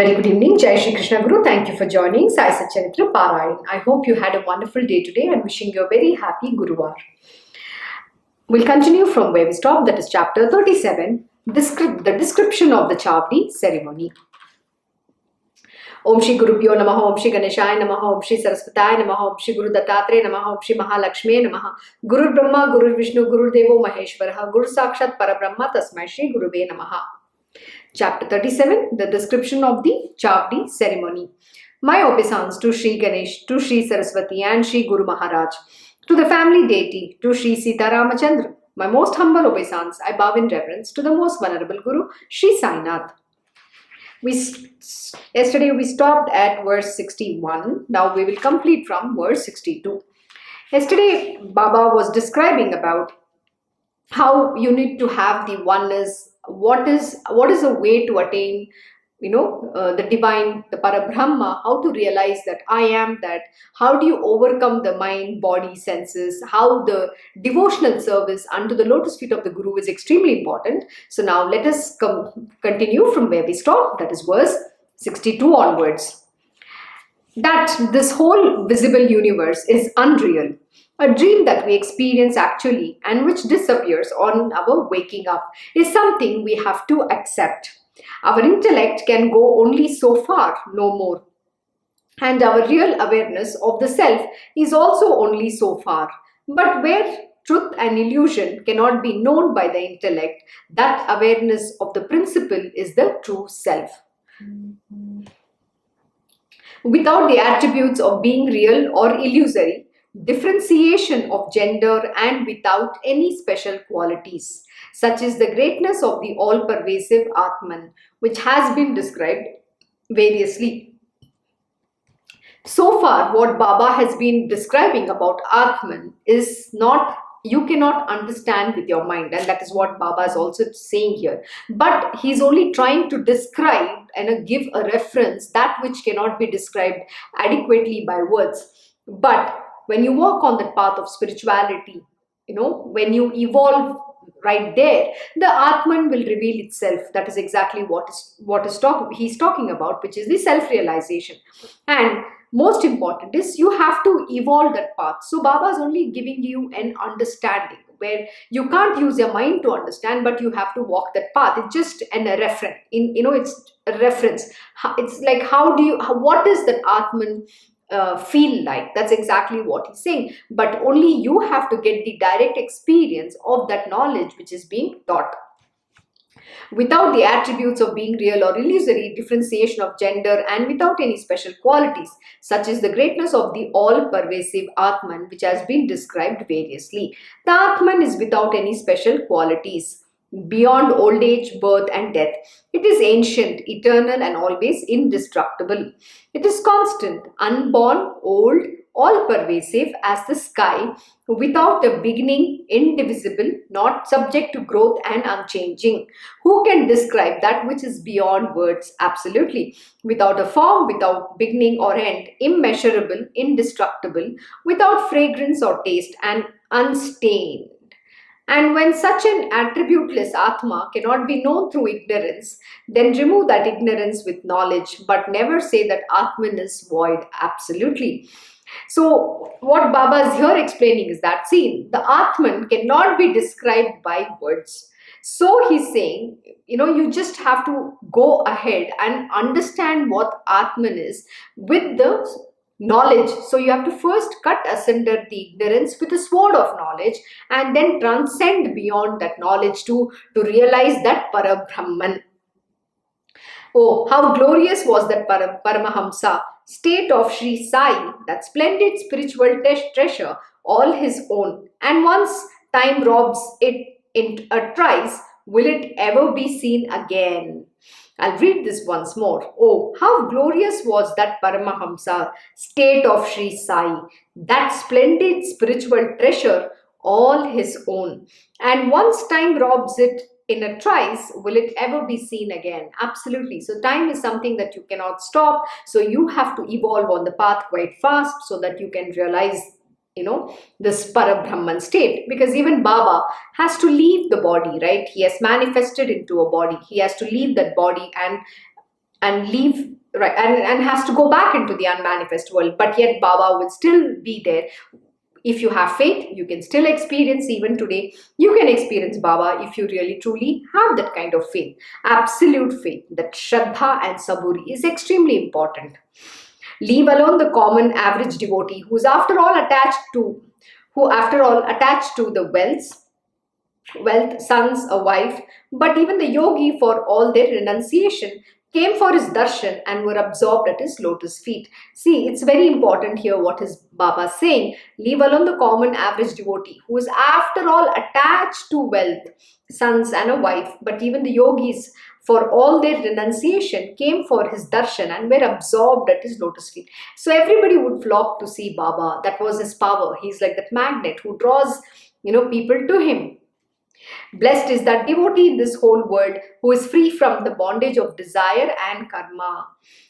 Very good evening, Jai Shri Krishna Guru. Thank you for joining Sai Satcharita Parayan. I hope you had a wonderful day today and wishing you a very happy Guruvar. We'll continue from where we stopped, that is chapter 37, the description of the Chavadi ceremony. Om Shri Gurubhyo Namaha, Om Shri Ganeshaya Namaha, Om Shri Saraswataya Namaha, Om Shri Guru Dattatreya Namaha, Om Shri Mahalakshmi Namaha, Guru Brahma, Guru Vishnu, Guru Devo Maheshwaraha, Guru Sakshat Parabrahma, Tasmai Shri Guruve Namaha. Chapter 37, the description of the Chavadi ceremony. My obeisance to Shri Ganesh, to Shri Saraswati and Shri Guru Maharaj, to the family deity, to Shri Sita Ramachandra. My most humble obeisance, I bow in reverence to the most venerable Guru, Shri Sai Nath. Yesterday we stopped at verse 61. Now we will complete from verse 62. Yesterday Baba was describing about how you need to have the oneness. What is a way to attain, the divine, the Parabrahma, how to realize that I am that, how do you overcome the mind, body, senses, how the devotional service unto the lotus feet of the Guru is extremely important. So now let us continue from where we stopped, that is verse 62 onwards. That this whole visible universe is unreal, a dream that we experience actually and which disappears on our waking up, is something we have to accept. Our intellect can go only so far, no more. And our real awareness of the self is also only so far. But where truth and illusion cannot be known by the intellect, that awareness of the principle is the true self. Without the attributes of being real or illusory, differentiation of gender, and without any special qualities, such as the greatness of the all-pervasive Atman, which has been described variously. So far, what Baba has been describing about Atman is not, you cannot understand with your mind, and that is what Baba is also saying here. But he's only trying to describe and give a reference, that which cannot be described adequately by words. But when you walk on the path of spirituality, when you evolve right there, the Atman will reveal itself. That is exactly he's talking about, which is the self-realization. And most important is you have to evolve that path. So Baba is only giving you an understanding where you can't use your mind to understand, but you have to walk that path. It's just a reference. It's a reference. It's like what is that Atman feel like? That's exactly what he's saying. But only you have to get the direct experience of that knowledge which is being taught. Without the attributes of being real or illusory, differentiation of gender, and without any special qualities, such as the greatness of the all-pervasive Atman, which has been described variously. The Atman is without any special qualities, beyond old age, birth, and death. It is ancient, eternal, and always indestructible. It is constant, unborn, old, all-pervasive as the sky, without a beginning, indivisible, not subject to growth and unchanging. Who can describe that which is beyond words? Absolutely. Without a form, without beginning or end, immeasurable, indestructible, without fragrance or taste, and unstained. And when such an attributeless Atma cannot be known through ignorance, then remove that ignorance with knowledge, but never say that Atman is void. Absolutely. So what Baba is here explaining is that, see, the Atman cannot be described by words. So he's saying, you just have to go ahead and understand what Atman is with the knowledge. So you have to first cut asunder the ignorance with a sword of knowledge, and then transcend beyond that knowledge to realize that Parabrahman. Oh, how glorious was that Paramahamsa state of Shri Sai, that splendid spiritual treasure, all his own. And once time robs it in a trice, will it ever be seen again? I'll read this once more. Oh, how glorious was that Paramahamsa state of Shri Sai, that splendid spiritual treasure, all his own. And once time robs it in a trice, will it ever be seen again? Absolutely. So time is something that you cannot stop. So you have to evolve on the path quite fast so that you can realize this Parabrahman state, because even Baba has to leave the body, right? He has manifested into a body. He has to leave that body and and leave, right, and has to go back into the unmanifest world, but yet Baba will still be there. If you have faith, you can still experience. Even today you can experience Baba if you really truly have that kind of faith, absolute faith. That Shraddha and Saburi is extremely important. Leave alone the common average devotee who after all attached to the wealth, sons, a wife. But even the yogi, for all their renunciation, came for his darshan and were absorbed at his lotus feet. See, it's very important here what is Baba saying. Leave alone the common average devotee who is after all attached to wealth, sons, and a wife. But even the yogis, for all their renunciation, came for his darshan and were absorbed at his lotus feet. So everybody would flock to see Baba. That was his power. He's like that magnet who draws, people to him. Blessed is that devotee in this whole world who is free from the bondage of desire and karma,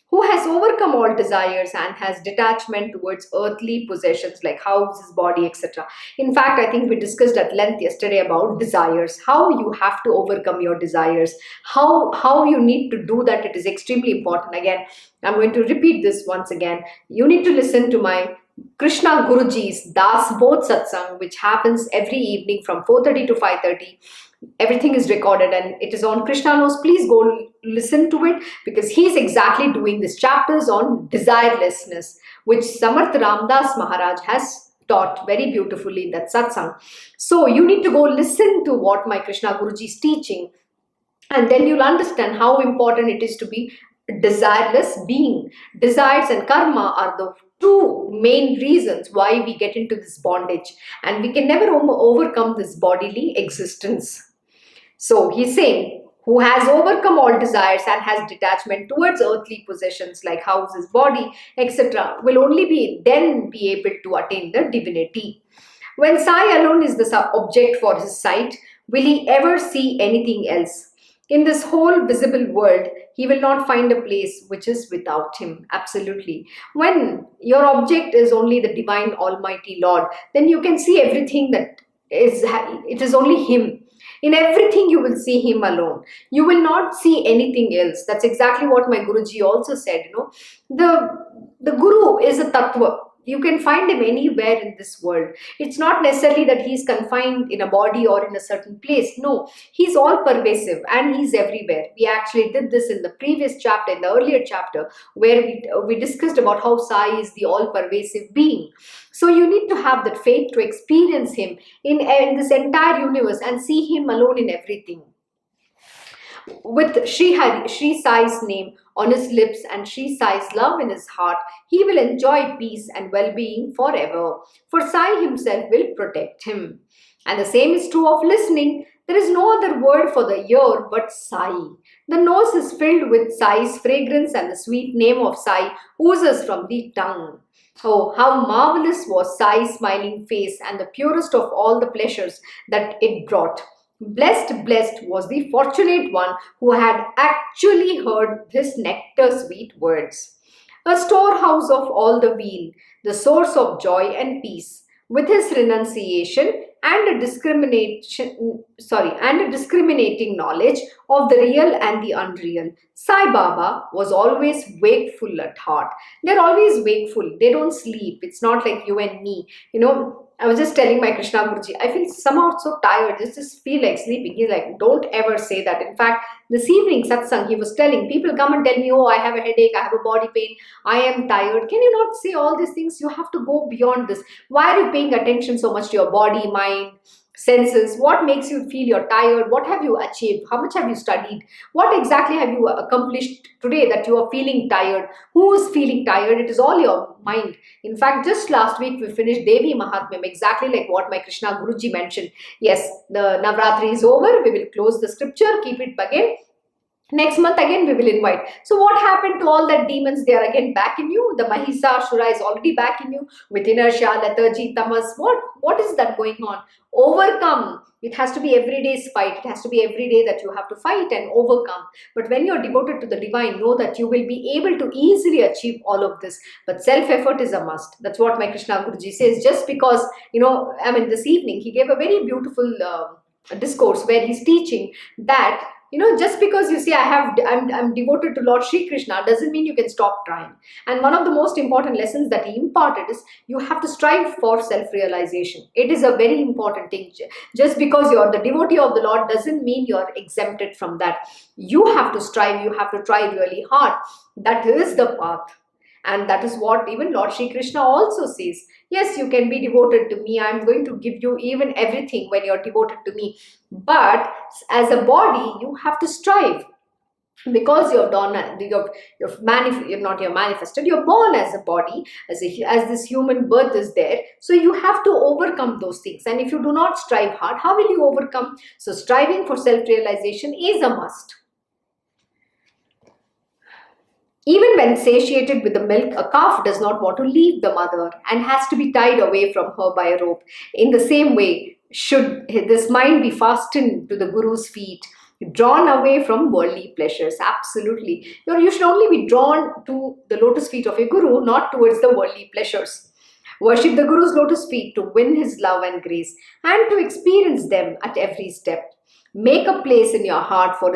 who has overcome all desires and has detachment towards earthly possessions like houses, body, etc. In fact, I think we discussed at length yesterday about desires, how you have to overcome your desires, how you need to do that. It is extremely important. Again, I'm going to repeat this once again. You need to listen to my Krishna Guruji's Das Bodh Satsang, which happens every evening from 4:30 to 5:30. Everything is recorded and it is on Krishna Knows. Please go listen to it, because he's exactly doing these chapters on desirelessness, which Samarth Ramdas Maharaj has taught very beautifully in that satsang. So you need to go listen to what my Krishna Guruji is teaching, and then you'll understand how important it is to be desireless being. Desires and karma are the two main reasons why we get into this bondage, and we can never overcome this bodily existence. So he's saying, who has overcome all desires and has detachment towards earthly possessions like houses, body, etc., will only be able to attain the divinity. When Sai alone is the object for his sight, will he ever see anything else? In this whole visible world, he will not find a place which is without him. Absolutely. When your object is only the divine Almighty Lord, then you can see everything it is only him. In everything you will see him alone. You will not see anything else. That's exactly what my Guruji also said. The Guru is a tattva. You can find him anywhere in this world. It's not necessarily that he's confined in a body or in a certain place. No, he's all pervasive and he's everywhere. We actually did this in the previous chapter, in the earlier chapter, where we discussed about how Sai is the all pervasive being. So you need to have that faith to experience him in this entire universe and see him alone in everything. With Shri Sai's name on his lips and Shri Sai's love in his heart, he will enjoy peace and well-being forever, for Sai himself will protect him. And the same is true of listening. There is no other word for the ear but Sai. The nose is filled with Sai's fragrance and the sweet name of Sai oozes from the tongue. Oh, how marvelous was Sai's smiling face and the purest of all the pleasures that it brought. Blessed was the fortunate one who had actually heard his nectar-sweet words. A storehouse of all the weal, the source of joy and peace, with his renunciation and a discriminating knowledge of the real and the unreal. Sai Baba was always wakeful at heart. They're always wakeful. They don't sleep. It's not like you and me. I was just telling my Krishna Guruji, I feel somehow so tired. I just feel like sleeping. He's like, don't ever say that. In fact, this evening satsang, he was telling, people come and tell me, oh, I have a headache, I have a body pain, I am tired. Can you not say all these things? You have to go beyond this. Why are you paying attention so much to your body, mind, senses? What makes you feel you're tired? What have you achieved? How much have you studied? What exactly have you accomplished today that you are feeling tired? Who is feeling tired? It is all your mind. In fact, just last week we finished Devi Mahatmyam, exactly like what my Krishna Guruji mentioned. Yes, the Navratri is over. We will close the scripture, keep it again. Next month again we will invite. So what happened to all that demons? They are again back in you. The Mahisa is already back in you with inertia, lethargy, tamas. What is that going on? Overcome. It has to be every day's fight. It has to be every day that you have to fight and overcome. But when you're devoted to the divine, know that you will be able to easily achieve all of this. But self-effort is a must. That's what my Krishna Guruji says. Just because, this evening he gave a very beautiful discourse where he's teaching that just because you say I'm devoted to Lord Shri Krishna doesn't mean you can stop trying. And one of the most important lessons that he imparted is you have to strive for self-realization. It is a very important thing. Just because you're the devotee of the Lord doesn't mean you're exempted from that. You have to strive, you have to try really hard. That is the path. And that is what even Lord Shri Krishna also says. Yes, you can be devoted to me. I'm going to give you even everything when you're devoted to me. But as a body, you have to strive. Because you're done, you're not you're manifested, you're born as a body, as this human birth is there. So you have to overcome those things. And if you do not strive hard, how will you overcome? So striving for self-realization is a must. Even when satiated with the milk, a calf does not want to leave the mother and has to be tied away from her by a rope. In the same way, should this mind be fastened to the Guru's feet, drawn away from worldly pleasures. Absolutely. You should only be drawn to the lotus feet of your Guru, not towards the worldly pleasures. Worship the Guru's lotus feet to win his love and grace and to experience them at every step. Make a place in your heart for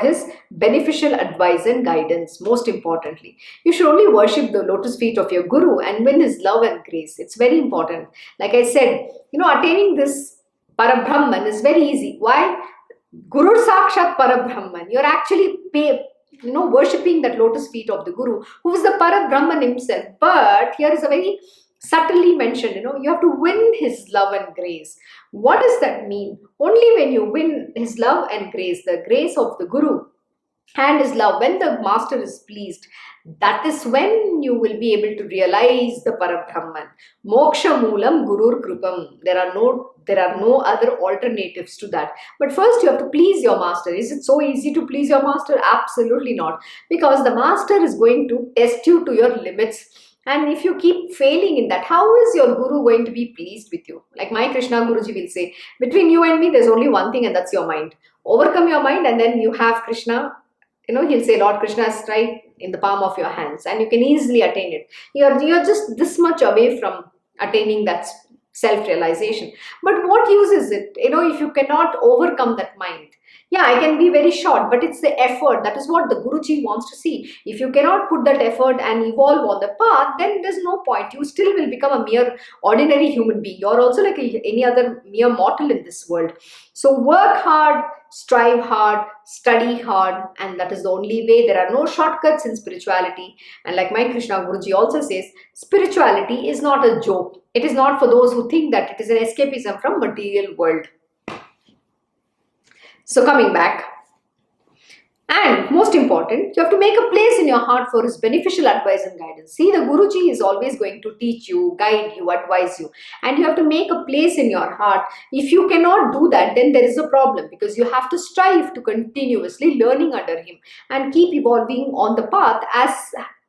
his beneficial advice and guidance. Most importantly, you should only worship the lotus feet of your Guru and win his love and grace. It's very important. Like I said, attaining this Parabrahman is very easy. Why? Guru Sakshat Parabrahman. You're actually worshipping that lotus feet of the Guru, who is the Parabrahman himself. But here is a very subtly mentioned, you have to win his love and grace. What does that mean? Only when you win his love and grace, the grace of the Guru and his love, when the master is pleased, that is when you will be able to realize the Parabrahman. Moksha Moolam Gurur Krupam. There are no other alternatives to that. But first you have to please your master. Is it so easy to please your master? Absolutely not. Because the master is going to test you to your limits. And if you keep failing in that, how is your Guru going to be pleased with you? Like my Krishna Guruji will say, between you and me, there's only one thing, and that's your mind. Overcome your mind, and then you have Krishna. He'll say, Lord Krishna is right in the palm of your hands, and you can easily attain it. You're just this much away from attaining that self-realization. But what use is it, if you cannot overcome that mind? Yeah, I can be very short, but it's the effort. That is what the Guruji wants to see. If you cannot put that effort and evolve on the path, then there's no point. You still will become a mere ordinary human being. You're also like any other mere mortal in this world. So work hard, strive hard, study hard, and that is the only way. There are no shortcuts in spirituality. And like my Krishna Guruji also says, spirituality is not a joke. It is not for those who think that it is an escapism from material world. So coming back, and most important, you have to make a place in your heart for his beneficial advice and guidance. See, the Guruji is always going to teach you, guide you, advise you, and you have to make a place in your heart. If you cannot do that, then there is a problem, because you have to strive to continuously learning under him and keep evolving on the path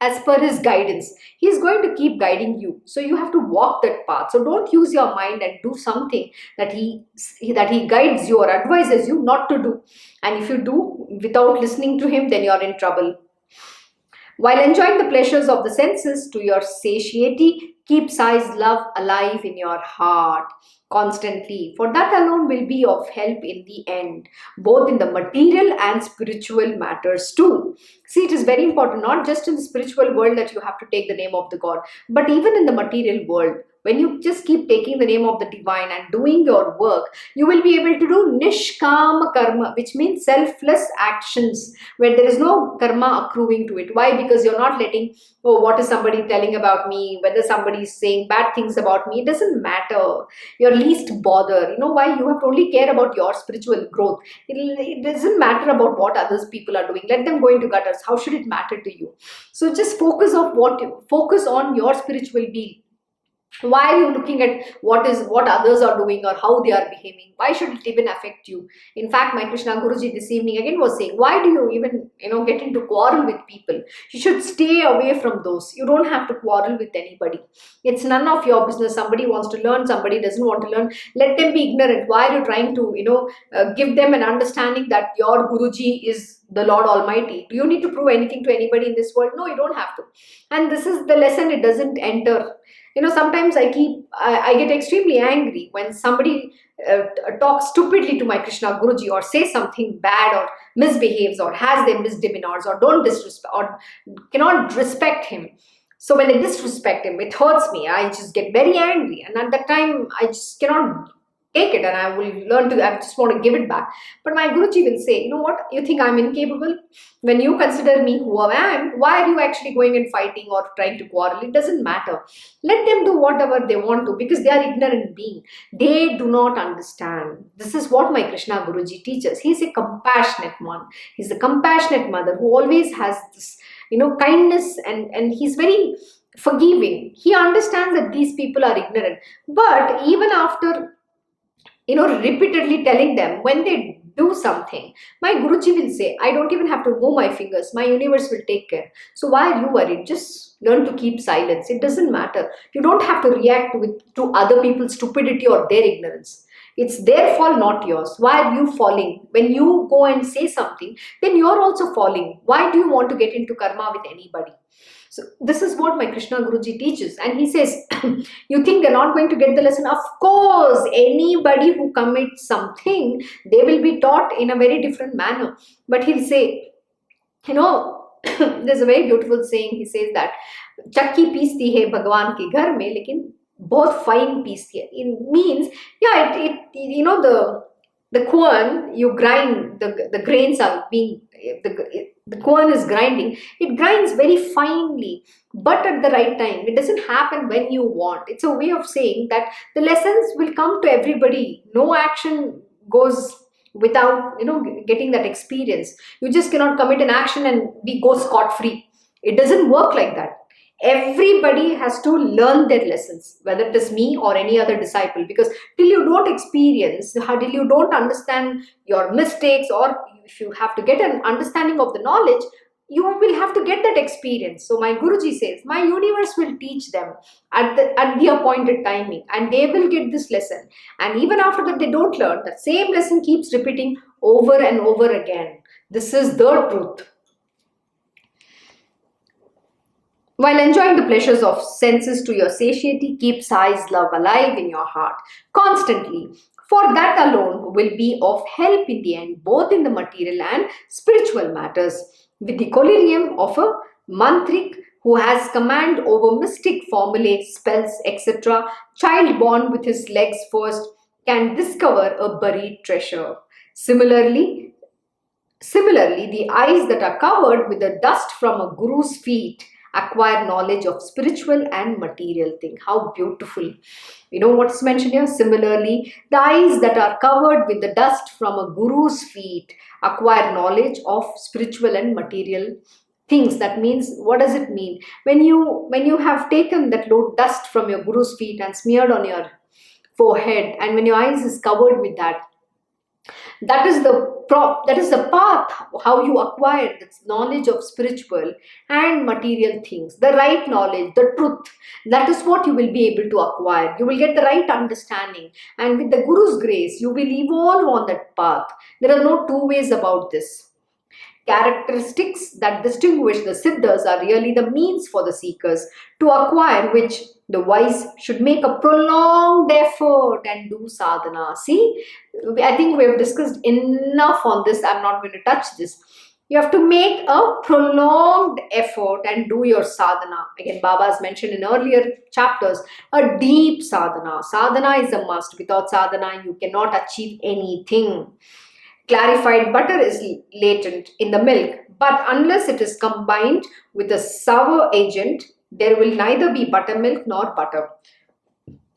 as per his guidance. He is going to keep guiding you. So you have to walk that path. So don't use your mind and do something that he guides you or advises you not to do. And if you do without listening to him, then you're in trouble. While enjoying the pleasures of the senses to your satiety, keep Sai's love alive in your heart constantly, for that alone will be of help in the end, both in the material and spiritual matters too. See, it is very important, not just in the spiritual world that you have to take the name of the God, but even in the material world. When you just keep taking the name of the divine and doing your work, you will be able to do nishkama karma, which means selfless actions, where there is no karma accruing to it. Why? Because you're not letting, what is somebody telling about me, whether somebody is saying bad things about me, it doesn't matter. You're least bother. Why? You have to only care about your spiritual growth. It doesn't matter about what others people are doing. Let them go into gutters. How should it matter to you? So just focus on your spiritual being. Why are you looking at what others are doing or how they are behaving? Why should it even affect you? In fact, my Krishna Guruji this evening again was saying, why do you even get into quarrel with people? You should stay away from those. You don't have to quarrel with anybody. It's none of your business. Somebody wants to learn, somebody doesn't want to learn. Let them be ignorant. Why are you trying to give them an understanding that your Guruji is the Lord Almighty? Do you need to prove anything to anybody in this world? No, you don't have to. And this is the lesson. It doesn't enter. Sometimes I get extremely angry when somebody talks stupidly to my Krishna Guruji, or says something bad, or misbehaves, or has their misdemeanors, or don't disrespect, or cannot respect him. So when they disrespect him, it hurts me. I just get very angry, and at that time I just cannot take it, and I will learn to, I just want to give it back. But my Guruji will say, you know what, you think I'm incapable? When you consider me who I am, why are you actually going and fighting or trying to quarrel? It doesn't matter. Let them do whatever they want to, because they are ignorant being. They do not understand. This is what my Krishna Guruji teaches. He's a compassionate one. He's a compassionate mother who always has this, kindness, and he's very forgiving. He understands that these people are ignorant. But even after repeatedly telling them, when they do something, my Guruji will say, I don't even have to move my fingers. My universe will take care. So why are you worried? Just learn to keep silence. It doesn't matter. You don't have to react to other people's stupidity or their ignorance. It's their fault, not yours. Why are you falling? When you go and say something, then you're also falling. Why do you want to get into karma with anybody? So this is what my Krishna Guruji teaches. And he says, you think they're not going to get the lesson? Of course, anybody who commits something, they will be taught in a very different manner. But he'll say, there's a very beautiful saying. He says that, Chakki peesti hai Bhagwan ke ghar mein, lekin bahut fine peesti hai. It means, yeah, the corn, you grind, the grains are being, the corn is grinding. It grinds very finely, but at the right time. It doesn't happen when you want. It's a way of saying that the lessons will come to everybody. No action goes without, getting that experience. You just cannot commit an action and we go scot-free. It doesn't work like that. Everybody has to learn their lessons, whether it is me or any other disciple, because till you don't experience, till you don't understand your mistakes, or if you have to get an understanding of the knowledge, you will have to get that experience. So my Guruji says, my universe will teach them at the appointed timing, and they will get this lesson. And even after that, they don't learn. The same lesson keeps repeating over and over again. This is the truth. While enjoying the pleasures of senses to your satiety, keep Sai's love alive in your heart constantly. For that alone will be of help in the end, both in the material and spiritual matters. With the collyrium of a mantrik who has command over mystic formulae, spells, etc., child born with his legs first can discover a buried treasure. Similarly, the eyes that are covered with the dust from a guru's feet acquire knowledge of spiritual and material thing. How beautiful. What's mentioned here? Similarly, the eyes that are covered with the dust from a guru's feet acquire knowledge of spiritual and material things. That means, what does it mean? When you have taken that load dust from your guru's feet and smeared on your forehead, and when your eyes is covered with that, that is the path how you acquire this knowledge of spiritual and material things. The right knowledge, the truth, that is what you will be able to acquire. You will get the right understanding, and with the Guru's grace, you will evolve on that path. There are no two ways about this. Characteristics that distinguish the Siddhas are really the means for the seekers, to acquire which the wise should make a prolonged effort and do sadhana. See, I think we have discussed enough on this. I'm not going to touch this. You have to make a prolonged effort and do your sadhana. Again, Baba has mentioned in earlier chapters, a deep sadhana. Sadhana is a must. Without sadhana, you cannot achieve anything. Clarified butter is latent in the milk, but unless it is combined with a sour agent, there will neither be buttermilk nor butter.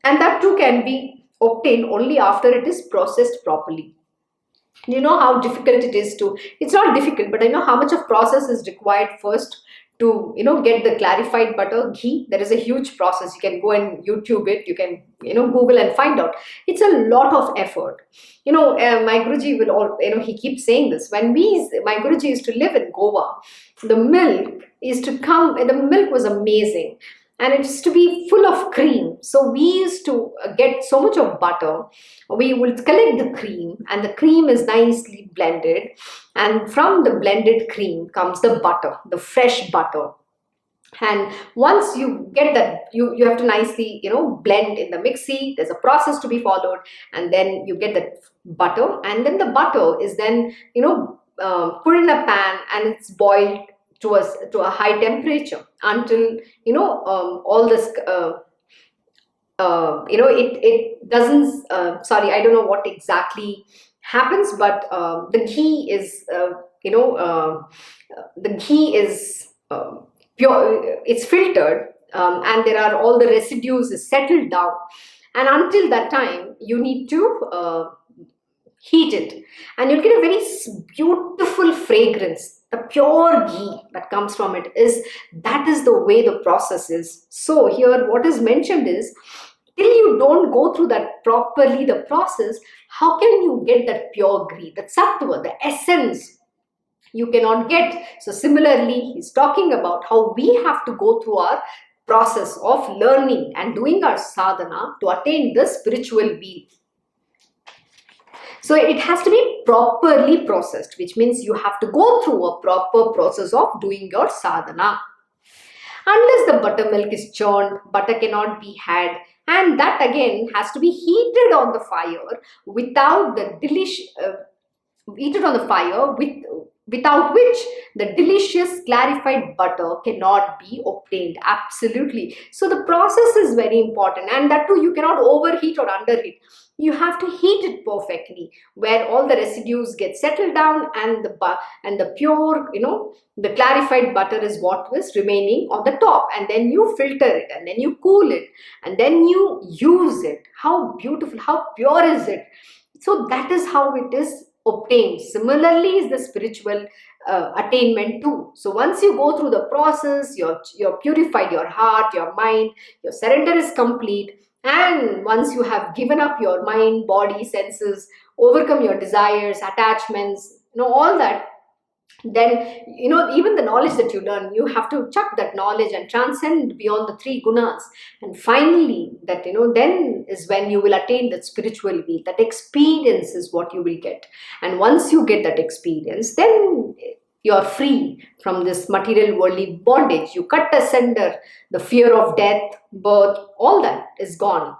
And that too can be obtained only after it is processed properly. You know how difficult it is to, it's not difficult, but I know how much of process is required first to, get the clarified butter, ghee. There is a huge process. You can go and YouTube it. You can, Google and find out. It's a lot of effort. My Guruji will all, he keeps saying this. My Guruji used to live in Goa, the milk was amazing. And it used to be full of cream. So we used to get so much of butter. We would collect the cream, and the cream is nicely blended. And from the blended cream comes the butter, the fresh butter. And once you get that, you have to nicely, blend in the mixie. There's a process to be followed, and then you get that butter, and then the butter is then, put in a pan, and it's boiled to a high temperature until, all this it doesn't, sorry, I don't know what exactly happens, but the ghee is pure, it's filtered, and there are all the residues is settled down, and until that time you need to heat it, and you'll get a very beautiful fragrance. The pure ghee that comes from it is, that is the way the process is. So here what is mentioned is, till you don't go through that properly, the process, how can you get that pure ghee, that sattva, the essence? You cannot get. So similarly, he's talking about how we have to go through our process of learning and doing our sadhana to attain the spiritual being. So it has to be properly processed, which means you have to go through a proper process of doing your sadhana. Unless the buttermilk is churned, butter cannot be had, and that again has to be heated on the fire without the heated on the fire without which the delicious clarified butter cannot be obtained. Absolutely. So the process is very important, and that too, you cannot overheat or underheat. You have to heat it perfectly, where all the residues get settled down, and the pure, the clarified butter is what was remaining on the top, and then you filter it, and then you cool it, and then you use it. How beautiful, how pure is it? So that is how it is obtained. Similarly is the spiritual attainment too. So once you go through the process, you're purified your heart, your mind, your surrender is complete, and once you have given up your mind, body, senses, overcome your desires, attachments, all that, then, even the knowledge that you learn, you have to chuck that knowledge and transcend beyond the three gunas. And finally, that, then is when you will attain that spiritual will. That experience is what you will get. And once you get that experience, then you're free from this material worldly bondage. You cut asunder the fear of death, birth, all that is gone.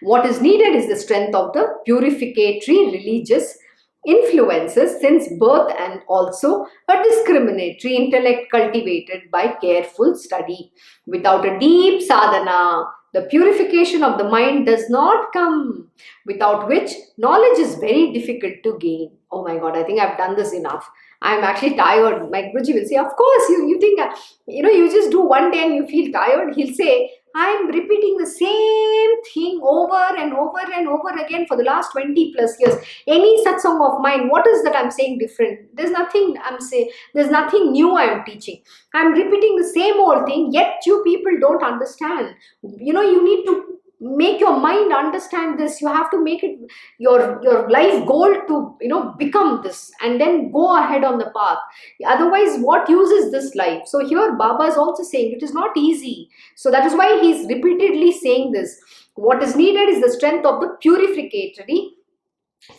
What is needed is the strength of the purificatory religious influences since birth, and also a discriminatory intellect cultivated by careful study. Without a deep sadhana, the purification of the mind does not come, without which knowledge is very difficult to gain. Oh my God, I think I've done this enough. I'm actually tired. My Guruji will say, of course, you think, you just do one day and you feel tired. He'll say, I'm repeating the same thing over and over and over again for the last 20 plus years. Any satsang of mine, what is that I'm saying different? There's nothing I'm saying, there's nothing new I'm teaching. I'm repeating the same old thing, yet you people don't understand. You need to make your mind understand this. You have to make it your life goal to become this, and then go ahead on the path. Otherwise, what use is this life? So here Baba is also saying it is not easy. So that is why he's repeatedly saying this. What is needed is the strength of the purificatory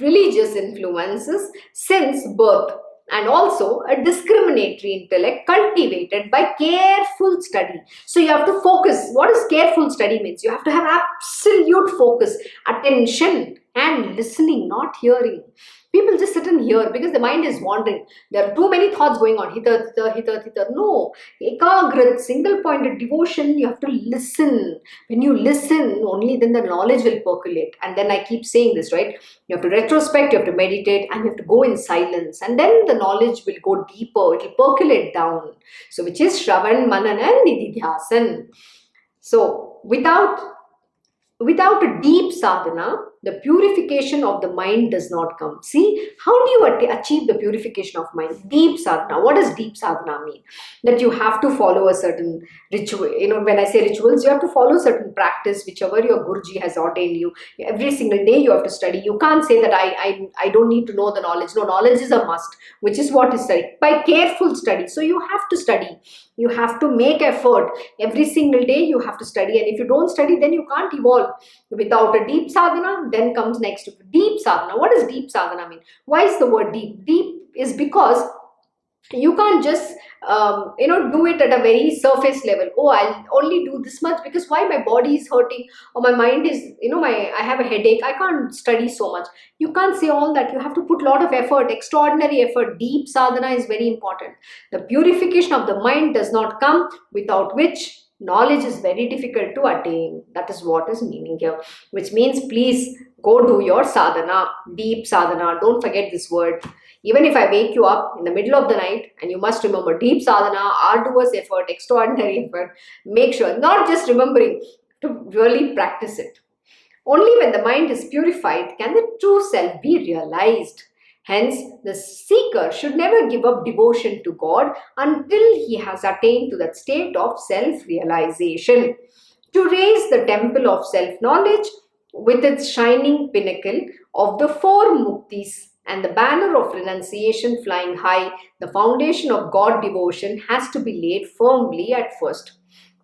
religious influences since birth, and also a discriminatory intellect cultivated by careful study. So you have to focus. What does careful study means? You have to have absolute focus, attention, and listening, not hearing. People just sit and hear because the mind is wandering. There are too many thoughts going on. Hita, hita, hita, hita. No. Ekagrat, single pointed devotion, you have to listen. When you listen, only then the knowledge will percolate. And then I keep saying this, right? You have to retrospect, you have to meditate, and you have to go in silence. And then the knowledge will go deeper. It will percolate down. So which is Shravan, Manan, and Nididhyasan. So without a deep sadhana, the purification of the mind does not come. See, how do you achieve the purification of mind? Deep sadhana. What does deep sadhana mean? That you have to follow a certain ritual. When I say rituals, you have to follow certain practice, whichever your Guruji has ordained you. Every single day you have to study. You can't say that I don't need to know the knowledge. No, knowledge is a must, which is what is studied. By careful study. So you have to study. You have to make effort. Every single day you have to study. And if you don't study, then you can't evolve. Without a deep sadhana, then comes next deep sadhana. What does deep sadhana mean? Why is the word deep? Deep is because You can't just do it at a very surface level. Oh, I'll only do this much because why, my body is hurting, or my mind is, I have a headache, I can't study so much. You can't say all that. You have to put a lot of effort, extraordinary effort. Deep sadhana is very important. The purification of the mind does not come, without which knowledge is very difficult to attain. That is what is meaning here, which means please go do your sadhana, deep sadhana. Don't forget this word. Even if I wake you up in the middle of the night, and you must remember deep sadhana, arduous effort, extraordinary effort, make sure, not just remembering, to really practice it. Only when the mind is purified can the true self be realized. Hence, the seeker should never give up devotion to God until he has attained to that state of self realization. To raise the temple of self knowledge with its shining pinnacle of the four muktis and the banner of renunciation flying high, the foundation of God devotion has to be laid firmly at first.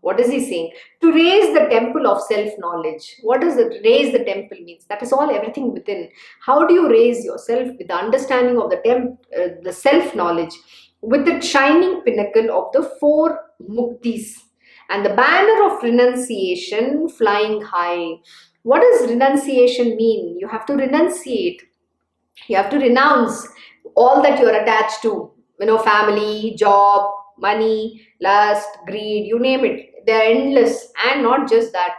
What is he saying? To raise the temple of self-knowledge. What does it raise the temple means? That is all, everything within. How do you raise yourself with the understanding of the self-knowledge, with the shining pinnacle of the four muktis and the banner of renunciation flying high? What does renunciation mean? You have to renunciate. You have to renounce all that you are attached to, family, job, money, lust, greed, you name it. They're endless. And not just that,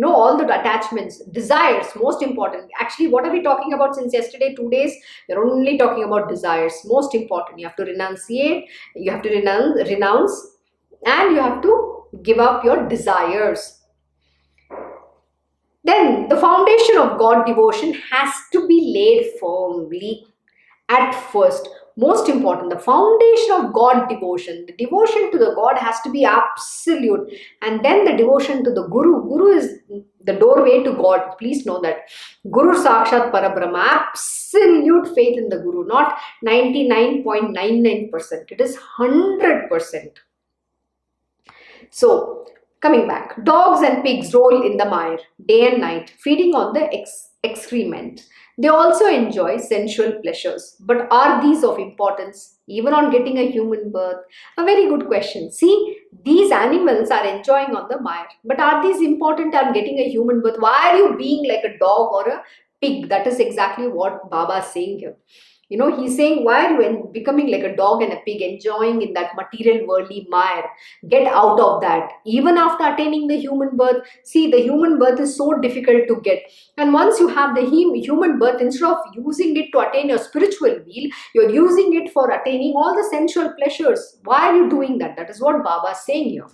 all the attachments, desires, most important. Actually, what are we talking about since yesterday, 2 days? We're only talking about desires. Most important. You have to renunciate, you have to renounce, and you have to give up your desires. Then the foundation of God devotion has to be laid firmly at first. Most important, the foundation of God devotion, the devotion to the God has to be absolute. And then the devotion to the Guru. Guru is the doorway to God. Please know that. Guru Sakshat Parabrahma. Absolute faith in the Guru. Not 99.99%. It is 100%. So, coming back, dogs and pigs roll in the mire day and night, feeding on the excrement. They also enjoy sensual pleasures. But are these of importance even on getting a human birth? A very good question. See, these animals are enjoying on the mire. But are these important on getting a human birth? Why are you being like a dog or a pig? That is exactly what Baba is saying here. He's saying, why are you becoming like a dog and a pig, enjoying in that material worldly mire? Get out of that. Even after attaining the human birth, see, the human birth is so difficult to get. And once you have the human birth, instead of using it to attain your spiritual weal, you're using it for attaining all the sensual pleasures. Why are you doing that? That is what Baba is saying here.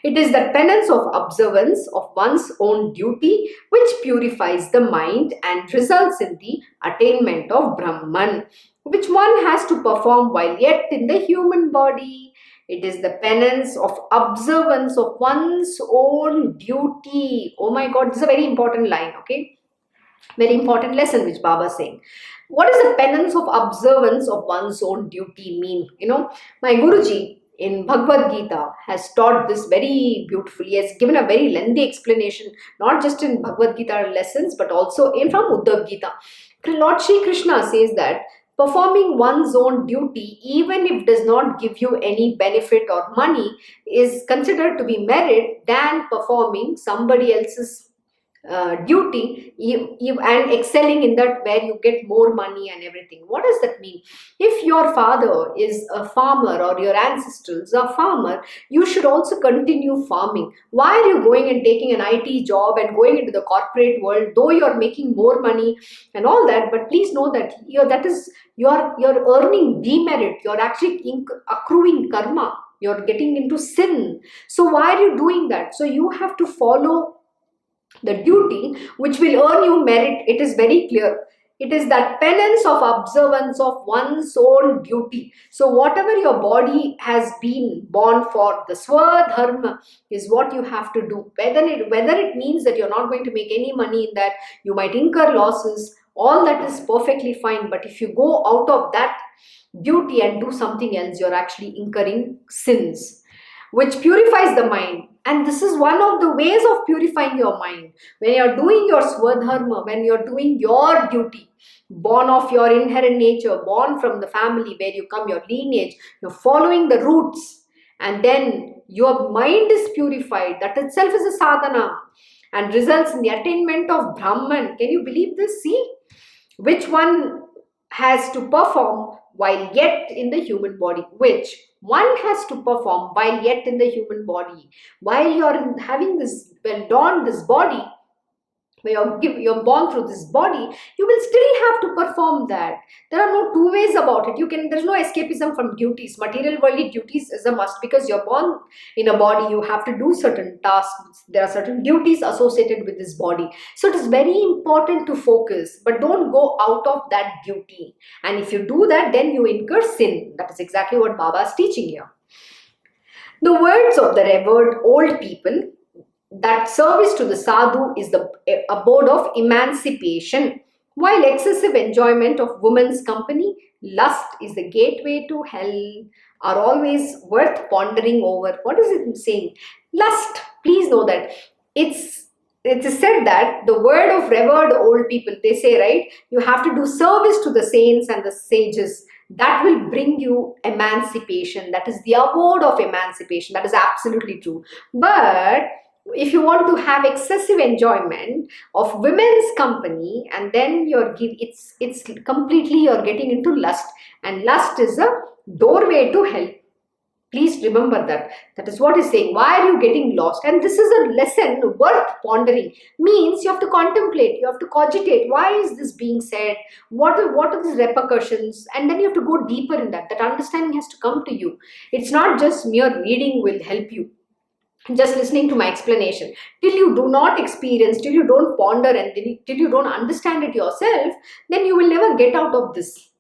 It is the penance of observance of one's own duty which purifies the mind and results in the attainment of Brahman, which one has to perform while yet in the human body. It is the penance of observance of one's own duty. Oh my God, this is a very important line, okay? Very important lesson which Baba is saying. What does the penance of observance of one's own duty mean? My Guruji in Bhagavad Gita has taught this very beautifully. He has given a very lengthy explanation, not just in Bhagavad Gita lessons, but also from Uddhav Gita. Lord Shri Krishna says that performing one's own duty, even if does not give you any benefit or money, is considered to be merit than performing somebody else's duty and excelling in that where you get more money and everything. What does that mean? If your father is a farmer or your ancestors are farmer, you should also continue farming. Why are you going and taking an IT job and going into the corporate world, though you're making more money and all that? But please know that you're earning demerit. You're actually accruing karma. You're getting into sin. So why are you doing that? So you have to follow the duty which will earn you merit. It is very clear. It is that penance of observance of one's own duty. So whatever your body has been born for, the swadharma is what you have to do. Whether it means that you're not going to make any money in that, you might incur losses, all that is perfectly fine. But if you go out of that duty and do something else, you're actually incurring sins, which purifies the mind And this is one of the ways of purifying your mind. When you're doing your swadharma, when you're doing your duty, born of your inherent nature, born from the family where you come, your lineage, you're following the roots, and then your mind is purified. That itself is a sadhana and results in the attainment of Brahman. Can you believe this? See, which one has to perform while yet in the human body? Which one has to perform while yet in the human body? While having this, when donned this body, when you're born through this body, you will still have to perform that. There are no two ways about it. There's no escapism from duties. Material worldly duties is a must, because you're born in a body, you have to do certain tasks. There are certain duties associated with this body. So it is very important to focus, but don't go out of that duty. And if you do that, then you incur sin. That is exactly what Baba is teaching here. The words of the revered old people, that service to the sadhu is the abode of emancipation, while excessive enjoyment of woman's company, lust is the gateway to hell, are always worth pondering over. What is it saying? Lust, please know that it is said that the word of revered old people, they say, right, you have to do service to the saints and the sages. That will bring you emancipation. That is the abode of emancipation. That is absolutely true. But if you want to have excessive enjoyment of women's company, and then it's completely, you're getting into lust, and lust is a doorway to hell. Please remember that. That is what is saying. Why are you getting lost? And this is a lesson worth pondering. Means you have to contemplate, you have to cogitate. Why is this being said? What are the repercussions? And then you have to go deeper in that. That understanding has to come to you. It's not just mere reading will help you. Just listening to my explanation. Till you do not experience, till you don't ponder, and till you don't understand it yourself, then you will never get out of this.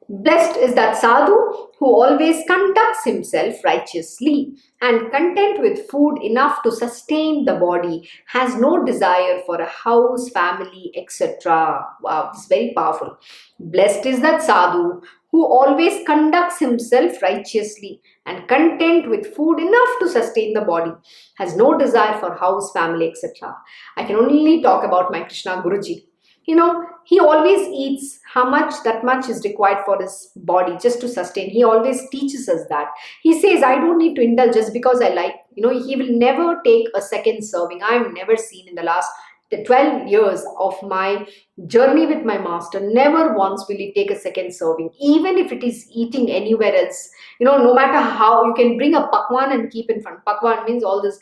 Blessed is that sadhu who always conducts himself righteously and content with food enough to sustain the body, has no desire for a house, family, etc. Wow, this is very powerful. Blessed is that sadhu who always conducts himself righteously and content with food enough to sustain the body, has no desire for house, family, etc. I can only talk about my Krishna Guruji. He always eats that much is required for his body just to sustain. He always teaches us that. He says, I don't need to indulge just because I like. He will never take a second serving. I've never seen in the 12 years of my journey with my master, never once will he take a second serving, even if it is eating anywhere else. No matter how, you can bring a pakwan and keep in front. Pakwan means all this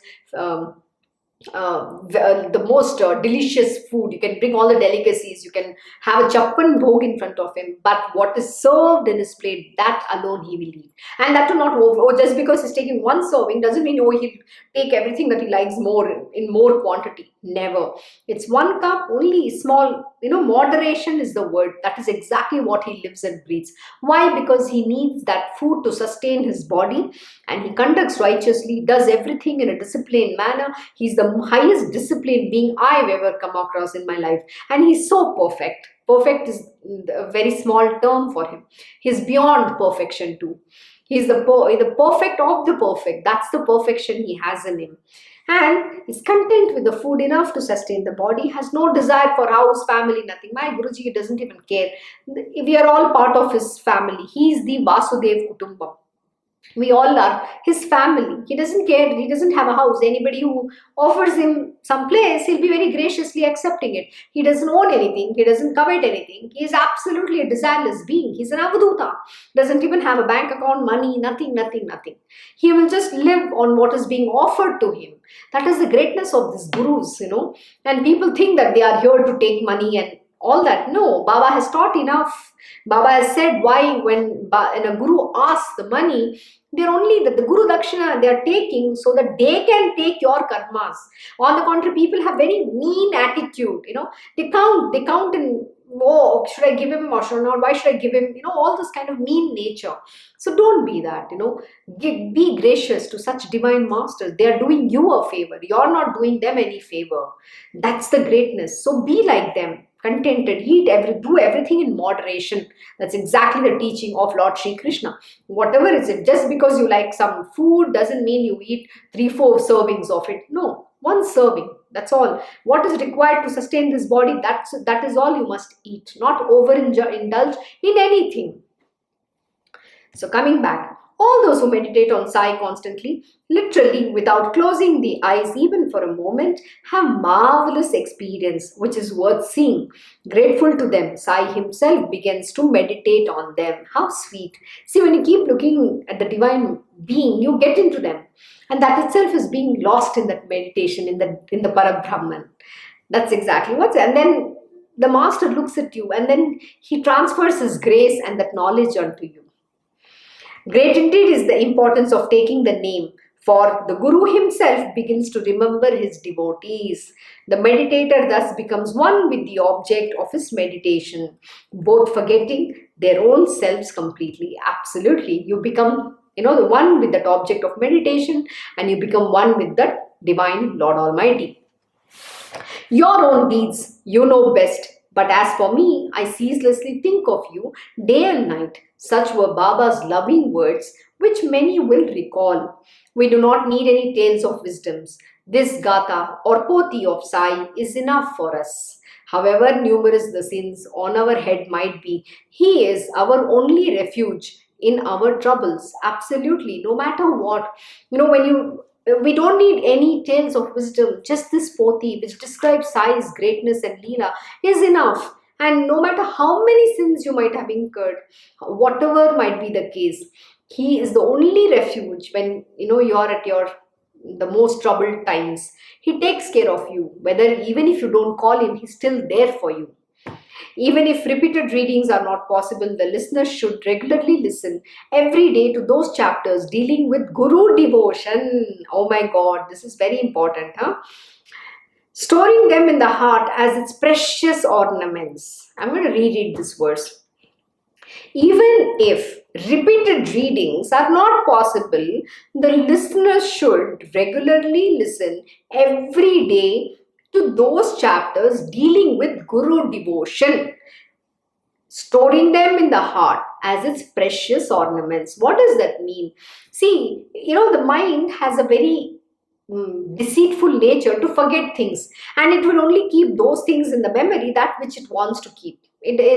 the most delicious food. You can bring all the delicacies, you can have a chappan bhog in front of him, but what is served in his plate, that alone he will eat. And that to not over, just because he's taking one serving doesn't mean he'll take everything that he likes in more quantity. Never. It's one cup, only small. Moderation is the word. That is exactly what he lives and breathes. Why? Because he needs that food to sustain his body, and he conducts righteously, does everything in a disciplined manner. He's the highest disciplined being I've ever come across in my life, and he's so perfect. Perfect is a very small term for him. He's beyond perfection too. He's the perfect of the perfect. That's the perfection he has in him. And is content with the food enough to sustain the body, has no desire for house, family, nothing. My Guruji doesn't even care. We are all part of his family. He is the Vasudev Kutumbam. We all are his family. He doesn't care. He doesn't have a house. Anybody who offers him some place, he'll be very graciously accepting it. He doesn't own anything. He doesn't covet anything. He is absolutely a desireless being. He's an avaduta. Doesn't even have a bank account, money, nothing. He will just live on what is being offered to him. That is the greatness of these gurus, And people think that they are here to take money and all that. No, Baba has taught enough. Baba has said why when a guru asks the money, they're only the Guru Dakshina they are taking so that they can take your karmas. On the contrary, people have very mean attitude, They count in, oh, should I give him or should not? Why should I give him? All this kind of mean nature. So don't be that, Be gracious to such divine masters. They are doing you a favor. You're not doing them any favor. That's the greatness. So be like them. contented, do everything in moderation. That's exactly the teaching of Lord Shri Krishna. Whatever is it, just because you like some food doesn't mean you eat 3-4 servings of it. No, one serving, that's all. What is required to sustain this body, that is all you must eat, not indulge in anything. So coming back, all those who meditate on Sai constantly, literally without closing the eyes even for a moment, have marvelous experience which is worth seeing. Grateful to them, Sai himself begins to meditate on them. How sweet. See, when you keep looking at the divine being, you get into them. And that itself is being lost in that meditation, in the Parabrahman. That's exactly what's, and then the master looks at you and then he transfers his grace and that knowledge onto you. Great indeed is the importance of taking the name, for the Guru himself begins to remember his devotees. The meditator thus becomes one with the object of his meditation, both forgetting their own selves completely. Absolutely. You become, the one with that object of meditation, and you become one with that divine Lord Almighty. Your own deeds you know best, but as for me, I ceaselessly think of you day and night. Such were Baba's loving words, which many will recall. We do not need any tales of wisdoms. This Gata or Poti of Sai is enough for us. However numerous the sins on our head might be, he is our only refuge in our troubles. Absolutely, no matter what. We don't need any tales of wisdom. Just this Poti, which describes Sai's greatness and Leela, is enough. And no matter how many sins you might have incurred, whatever might be the case, he is the only refuge when you are at the most troubled times. He takes care of you. Even if you don't call him, he's still there for you. Even if repeated readings are not possible, the listener should regularly listen every day to those chapters dealing with Guru devotion. Oh my God, this is very important, huh? Storing them in the heart as its precious ornaments. I'm going to reread this verse. Even if repeated readings are not possible, the listener should regularly listen every day to those chapters dealing with Guru devotion, storing them in the heart as its precious ornaments. What does that mean? See, the mind has a very deceitful nature to forget things, and it will only keep those things in the memory that which it wants to keep.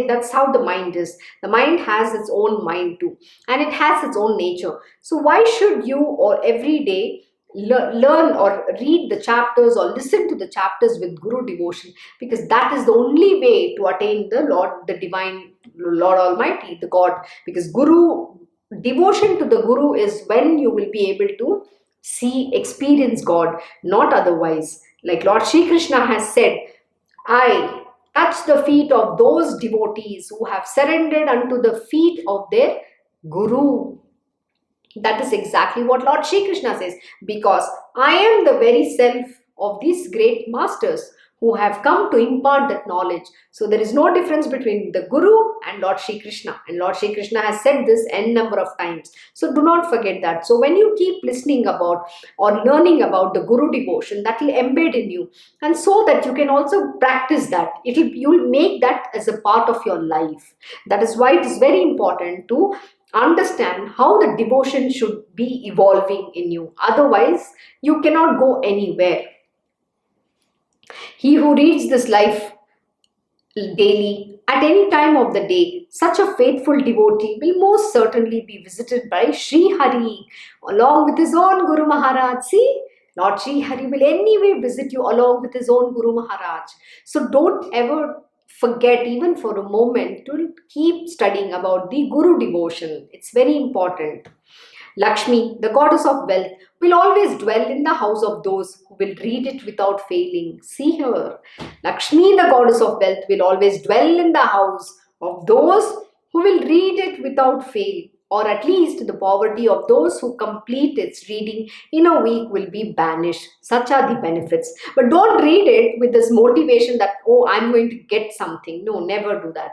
That's how the mind is. The mind has its own mind too, and it has its own nature. So why should you or every day learn or read the chapters or listen to the chapters with Guru devotion? Because that is the only way to attain the Lord, the divine Lord Almighty, the God. Because Guru devotion to the Guru is when you will be able to experience God, not otherwise. Like Lord Shri Krishna has said, I touch the feet of those devotees who have surrendered unto the feet of their Guru. That is exactly what Lord Shri Krishna says, because I am the very self of these great masters who have come to impart that knowledge. So there is no difference between the Guru and Lord Shri Krishna. And Lord Shri Krishna has said this n number of times. So do not forget that. So when you keep listening about or learning about the Guru devotion, that will embed in you. And so that you can also practice that. You'll make that as a part of your life. That is why it is very important to understand how the devotion should be evolving in you. Otherwise, you cannot go anywhere. He who reads this life daily, at any time of the day, such a faithful devotee will most certainly be visited by Sri Hari along with his own Guru Maharaj. See, Lord Sri Hari will anyway visit you along with his own Guru Maharaj. So don't ever forget, even for a moment, to keep studying about the Guru devotion. It's very important. Lakshmi, the goddess of wealth, will always dwell in the house of those who will read it without failing. See here, Lakshmi, the goddess of wealth, will always dwell in the house of those who will read it without fail. or at least the poverty of those who complete its reading in a week will be banished. Such are the benefits. But don't read it with this motivation that, oh, I'm going to get something. No, never do that.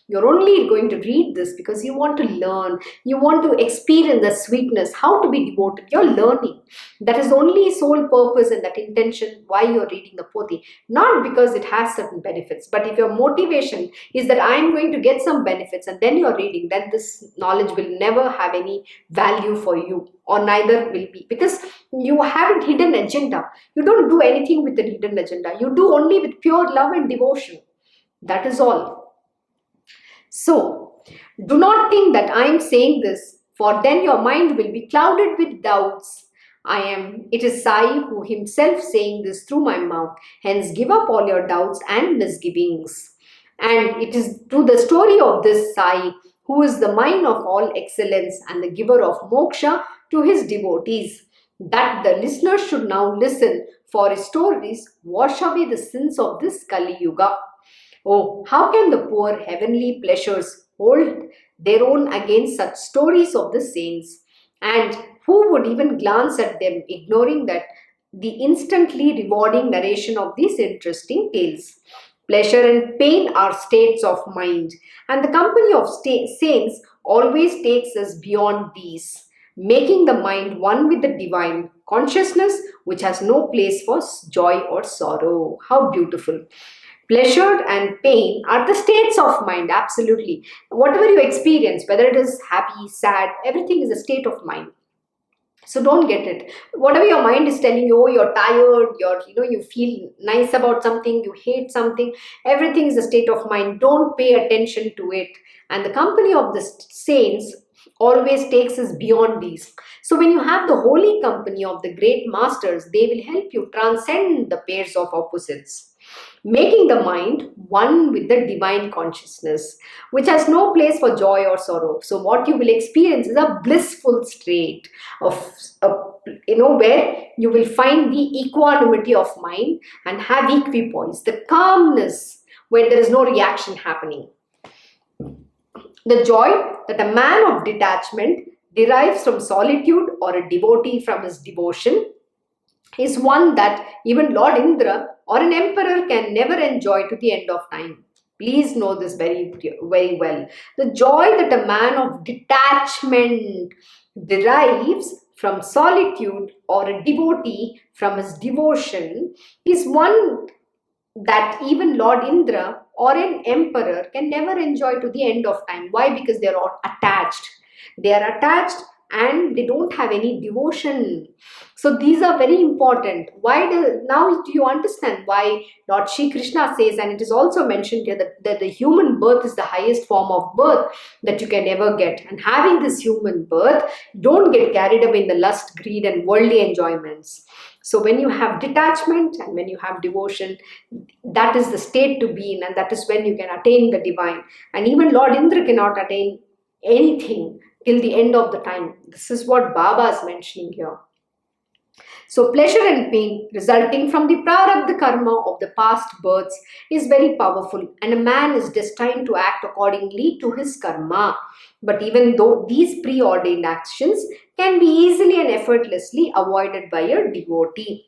You're only going to read this because you want to learn, you want to experience the sweetness, how to be devoted. You're learning. That is only sole purpose and that intention why you're reading the Pothi. Not because it has certain benefits, but if your motivation is that I'm going to get some benefits and then you're reading, then this knowledge will never have any value for you, or neither will be, because you have a hidden agenda. You don't do anything with a hidden agenda. You do only with pure love and devotion. That is all. So, do not think that I am saying this, for then your mind will be clouded with doubts. It is Sai who himself saying this through my mouth. Hence, give up all your doubts and misgivings. And it is through the story of this Sai, who is the mine of all excellence and the giver of moksha to his devotees, that the listeners should now listen, for his stories wash away the sins of this Kali Yuga. Oh, how can the poor heavenly pleasures hold their own against such stories of the saints? And who would even glance at them, ignoring that the instantly rewarding narration of these interesting tales? Pleasure and pain are states of mind, and the company of saints always takes us beyond these, making the mind one with the divine consciousness, which has no place for joy or sorrow. How beautiful! Pleasure and pain are the states of mind, absolutely. Whatever you experience, whether it is happy, sad, everything is a state of mind. So don't get it. Whatever your mind is telling you, oh, you're tired, you feel nice about something, you hate something, everything is a state of mind. Don't pay attention to it. And the company of the saints always takes us beyond these. So when you have the holy company of the great masters, they will help you transcend the pairs of opposites, making the mind one with the divine consciousness, which has no place for joy or sorrow. So what you will experience is a blissful state of, where you will find the equanimity of mind and have equipoise, the calmness where there is no reaction happening. The joy that a man of detachment derives from solitude, or a devotee from his devotion, is one that even Lord Indra or an emperor can never enjoy to the end of time. Please know this very, very well. The joy that a man of detachment derives from solitude, or a devotee from his devotion, is one that even Lord Indra or an emperor can never enjoy to the end of time. Why? Because they are all attached. They are attached and they don't have any devotion. So these are very important. Now do you understand why Lord Shri Krishna says, and it is also mentioned here, that the human birth is the highest form of birth that you can ever get. And having this human birth, don't get carried away in the lust, greed and worldly enjoyments. So when you have detachment and when you have devotion, that is the state to be in, and that is when you can attain the divine. And even Lord Indra cannot attain anything till the end of the time. This is what Baba is mentioning here. So pleasure and pain resulting from the prarabdha karma of the past births is very powerful, and a man is destined to act accordingly to his karma. But even though these preordained actions can be easily and effortlessly avoided by a devotee.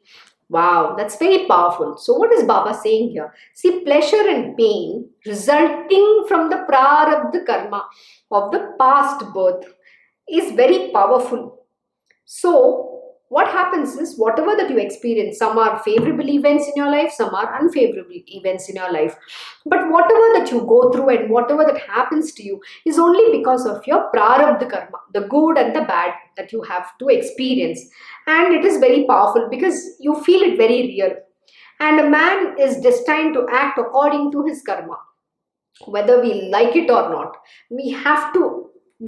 Wow, that's very powerful. So what is Baba saying here? See, pleasure and pain resulting from the prarabdha karma of the past birth is very powerful. So what happens is, whatever that you experience, some are favorable events in your life, some are unfavorable events in your life. But whatever that you go through and whatever that happens to you is only because of your prarabdha karma, the good and the bad that you have to experience. And it is very powerful because you feel it very real. And a man is destined to act according to his karma. Whether we like it or not, we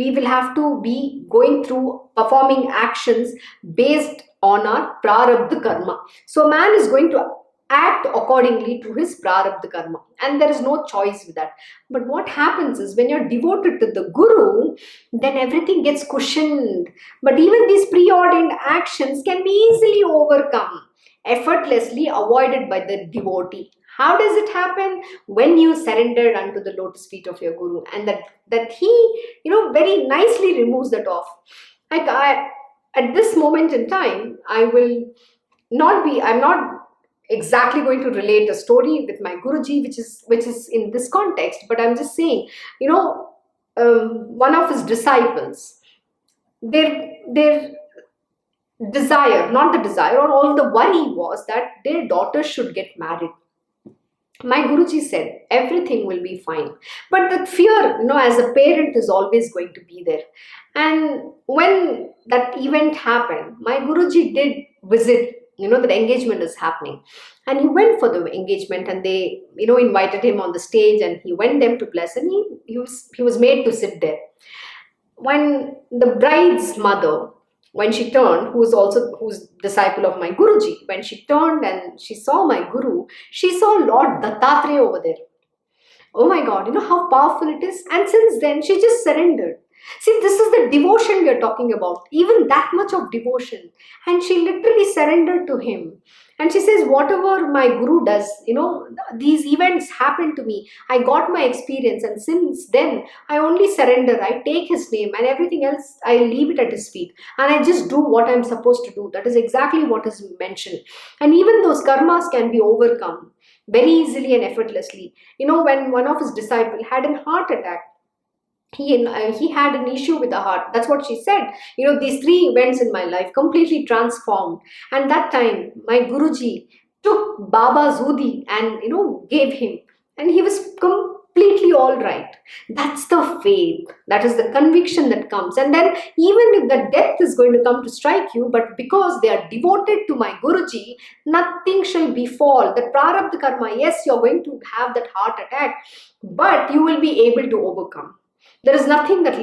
will have to be going through performing actions based on our prarabdha karma. So man is going to act accordingly to his prarabdha karma, and there is no choice with that. But what happens is, when you're devoted to the Guru, then everything gets cushioned. But even these preordained actions can be easily overcome, effortlessly avoided by the devotee. How does it happen? When you surrendered unto the lotus feet of your guru, and that he, very nicely removes that off. Like at this moment in time, I'm not exactly going to relate a story with my Guruji, which is in this context, but I'm just saying, one of his disciples, their desire, not the desire, or all the worry was that their daughter should get married. My Guruji said everything will be fine, but that fear, as a parent, is always going to be there. And when that event happened, my Guruji did visit, that engagement is happening, and he went for the engagement, and they, invited him on the stage, and he went them to bless, and he was made to sit there. When the bride's mother, when she turned, who's disciple of my Guruji, when she turned and she saw my Guru, she saw Lord Dattatreya over there. Oh my God, how powerful it is. And since then, she just surrendered. See, this is the devotion we are talking about, even that much of devotion. And she literally surrendered to him. And she says, whatever my Guru does, these events happen to me. I got my experience, and since then, I only surrender. I take his name, and everything else, I leave it at his feet. And I just do what I'm supposed to do. That is exactly what is mentioned. And even those karmas can be overcome very easily and effortlessly. When one of his disciples had a heart attack, he had an issue with the heart. That's what she said. These three events in my life completely transformed. And that time, my Guruji took Baba's Udi and, gave him. And he was completely all right. That's the faith. That is the conviction that comes. And then even if the death is going to come to strike you, but because they are devoted to my Guruji, nothing shall befall. The prarabdha karma, yes, you're going to have that heart attack, but you will be able to overcome. There is nothing that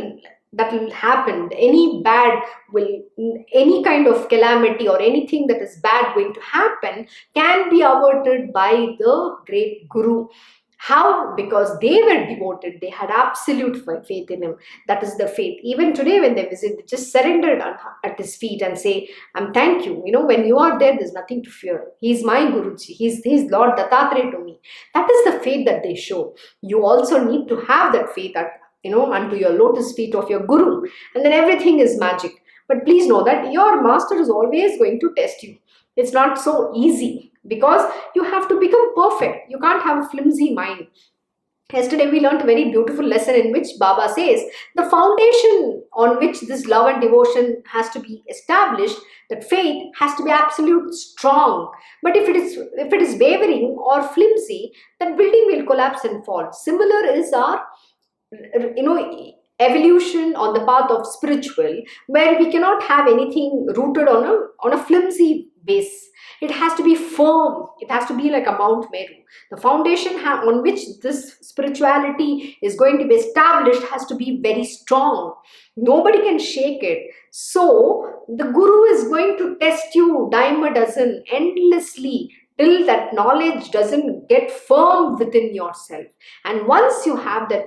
will happen. Any kind of calamity or anything that is bad going to happen can be averted by the great Guru. How? Because they were devoted. They had absolute faith in him. That is the faith. Even today when they visit, they just surrendered at his feet and say, thank you. When you are there, there's nothing to fear. He's my Guruji. He's Lord Dattatreya to me. That is the faith that they show. You also need to have that faith unto your lotus feet of your Guru. And then everything is magic. But please know that your master is always going to test you. It's not so easy because you have to become perfect. You can't have a flimsy mind. Yesterday we learned a very beautiful lesson in which Baba says the foundation on which this love and devotion has to be established, that faith has to be absolute strong. But if it is wavering or flimsy, that building will collapse and fall. Similar is our evolution on the path of spiritual, where we cannot have anything rooted on a flimsy base. It has to be firm. It has to be like a Mount Meru. The foundation on which this spirituality is going to be established has to be very strong. Nobody can shake it. So the Guru is going to test you dime a dozen endlessly till that knowledge doesn't get firm within yourself. And once you have that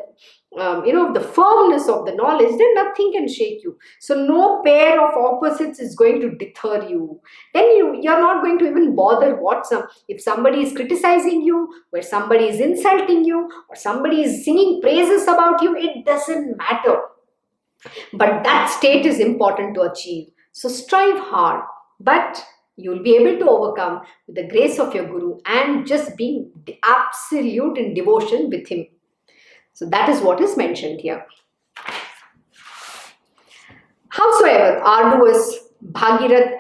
the firmness of the knowledge, then nothing can shake you. So no pair of opposites is going to deter you. Then you're not going to even bother if somebody is criticizing you, or somebody is insulting you, or somebody is singing praises about you, it doesn't matter. But that state is important to achieve. So strive hard, but you'll be able to overcome with the grace of your Guru and just being absolute in devotion with him. So that is what is mentioned here. Howsoever arduous Bhagirath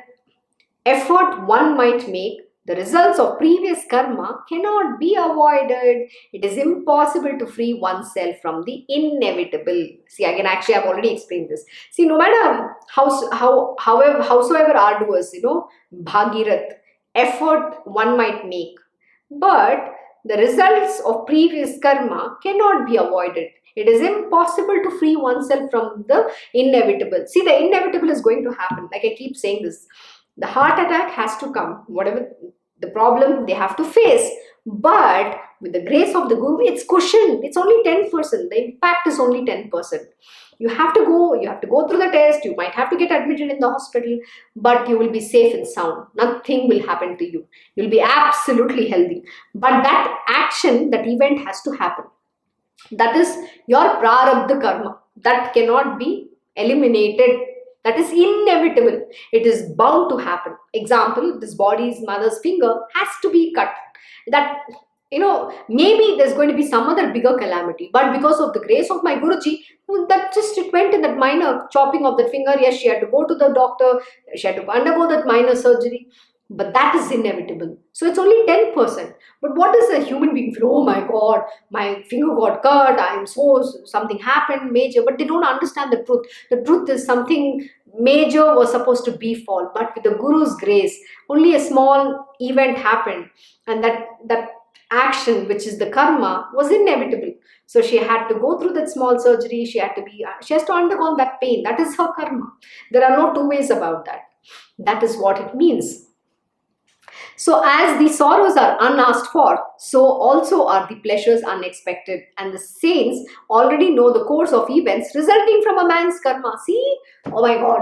effort one might make, the results of previous karma cannot be avoided. It is impossible to free oneself from the inevitable. See, again, actually, I've already explained this. See, no matter howsoever arduous, Bhagirath effort one might make, but the results of previous karma cannot be avoided. It is impossible to free oneself from the inevitable. See, the inevitable is going to happen. Like I keep saying this. The heart attack has to come. Whatever the problem, they have to face. But with the grace of the Guru, it's cushioned. It's only 10%. The impact is only 10%. You have to go through the test, you might have to get admitted in the hospital, but you will be safe and sound. Nothing will happen to you. You'll be absolutely healthy. But that action, that event has to happen. That is your prarabdha karma. That cannot be eliminated. That is inevitable. It is bound to happen. Example, this body's mother's finger has to be cut. That, maybe there's going to be some other bigger calamity, but because of the grace of my Guruji, that just it went in that minor chopping of the finger. Yes, she had to go to the doctor, she had to undergo that minor surgery, but that is inevitable. So it's only 10%. But what is a human being feel? Oh my God, my finger got cut, something happened major, but they don't understand the truth. The truth is something major was supposed to befall, but with the Guru's grace, only a small event happened, and that action, which is the karma, was inevitable. So she had to go through that small surgery. She has to undergo that pain. That is her karma. There are no two ways about that. That is what it means. So as the sorrows are unasked for, so also are the pleasures unexpected. And the saints already know the course of events resulting from a man's karma. See, oh my God,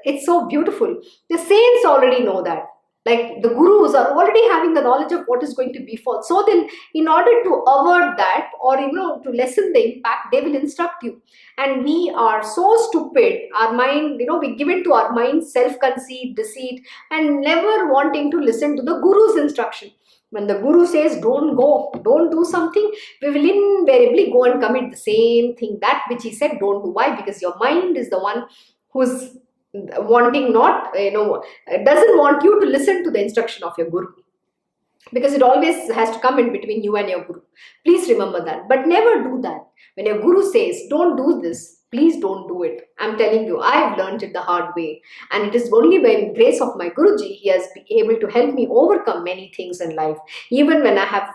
it's so beautiful. The saints already know that. Like the gurus are already having the knowledge of what is going to befall. So then, in order to avert that, or to lessen the impact, they will instruct you. And we are so stupid. Our mind, we give into our mind self-conceit, deceit, and never wanting to listen to the guru's instruction. When the guru says don't go, don't do something, we will invariably go and commit the same thing, that which he said don't do. Why? Because your mind is the one who's wanting not, doesn't want you to listen to the instruction of your guru, because it always has to come in between you and your guru. Please remember that. But never do that. When your guru says don't do this, please don't do it. I'm telling you, I've learned it the hard way, and it is only by the grace of my Guruji he has been able to help me overcome many things in life. Even when I have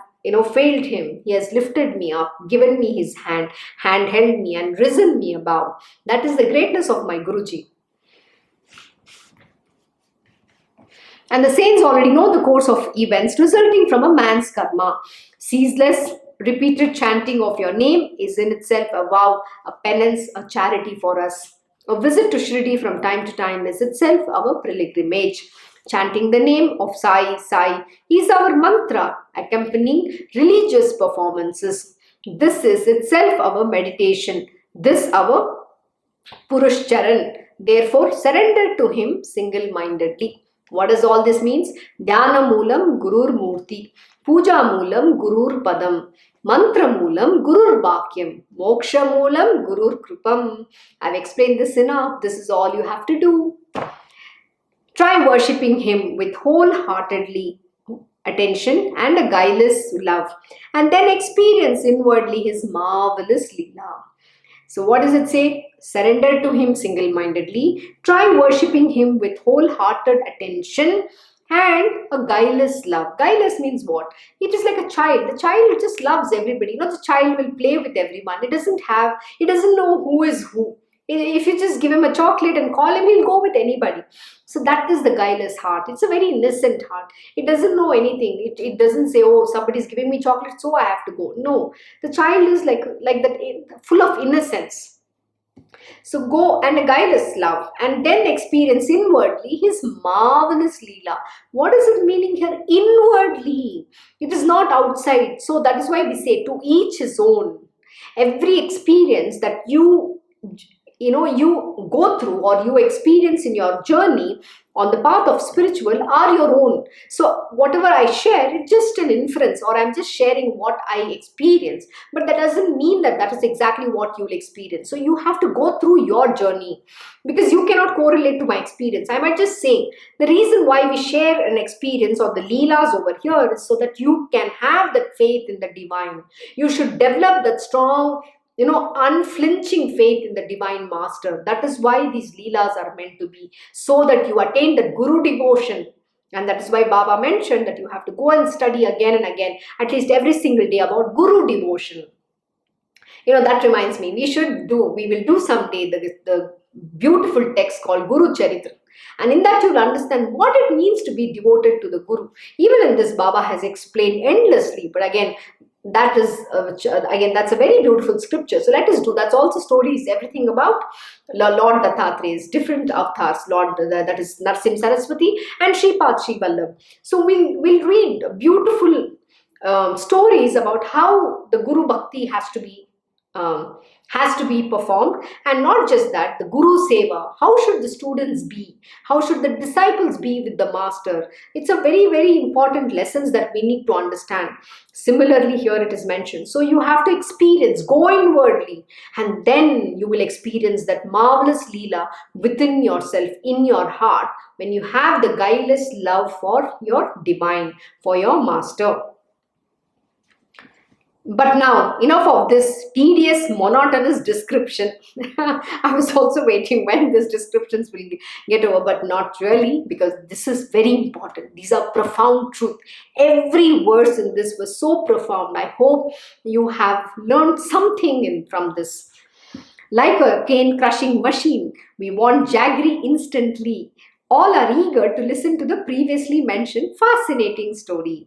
failed him, he has lifted me up, given me his hand held me, and risen me above. That is the greatness of my Guruji. And the saints already know the course of events resulting from a man's karma. Ceaseless, repeated chanting of your name is in itself a vow, a penance, a charity for us. A visit to Shirdi from time to time is itself our pilgrimage. Chanting the name of Sai is our mantra, accompanying religious performances. This is itself our meditation. This our Purush Charan. Therefore, surrender to him single-mindedly. What does all this means? Dhyana Moolam Gurur Murti, Puja Moolam Gurur Padam, Mantra Moolam Gurur Bhakyam, Moksha Moolam Gurur Krupam. I've explained this enough. This is all you have to do. Try worshipping him with wholeheartedly attention and a guileless love, and then experience inwardly his marvelous Leela. So what does it say? Surrender to him single-mindedly. Try worshipping him with wholehearted attention and a guileless love. Guileless means what? It is like a child. The child just loves everybody. The child will play with everyone. It doesn't know who is who. If you just give him a chocolate and call him, he'll go with anybody. So that is the guileless heart. It's a very innocent heart. It doesn't know anything. It doesn't say, oh, somebody's giving me chocolate, so I have to go. No, the child is like that, full of innocence. So go, and a guileless love, and then experience inwardly his marvelous Leela. What is it meaning here? Inwardly. It is not outside. So that is why we say to each his own. Every experience that you go through or you experience in your journey on the path of spiritual are your own. So whatever I share, it's just an inference, or I'm just sharing what I experience, but that doesn't mean that is exactly what you'll experience. So you have to go through your journey, because you cannot correlate to my experience. I might just say the reason why we share an experience or the leelas over here is so that you can have that faith in the divine. You should develop that strong, unflinching faith in the divine master. That is why these leelas are meant to be, so that you attain the guru devotion. And that is why Baba mentioned that you have to go and study again and again, at least every single day, about guru devotion. That reminds me, we will do someday the beautiful text called Guru Charitra. And in that you will understand what it means to be devoted to the Guru. Even in this, Baba has explained endlessly. But again, that is again, that's a very beautiful scripture. So let us do, that's also stories, everything about Lord Dattatreya's different avatars, Lord, that is Narsim Saraswati and Shripad Shri Vallabh. So we'll read beautiful stories about how the Guru Bhakti um, has to be performed. And not just that, the Guru Seva, how should the students be, how should the disciples be with the master. It's a very, very important lessons that we need to understand. Similarly, here it is mentioned, so you have to experience, go inwardly, and then you will experience that marvelous Leela within yourself, in your heart, when you have the guileless love for your divine, for your master. But now, enough of this tedious, monotonous description. I was also waiting when these descriptions will get over, but not really, because this is very important. These are profound truth. Every verse in this was so profound. I hope you have learned something from this. Like a cane crushing machine, we want jaggery instantly. All are eager to listen to the previously mentioned fascinating story.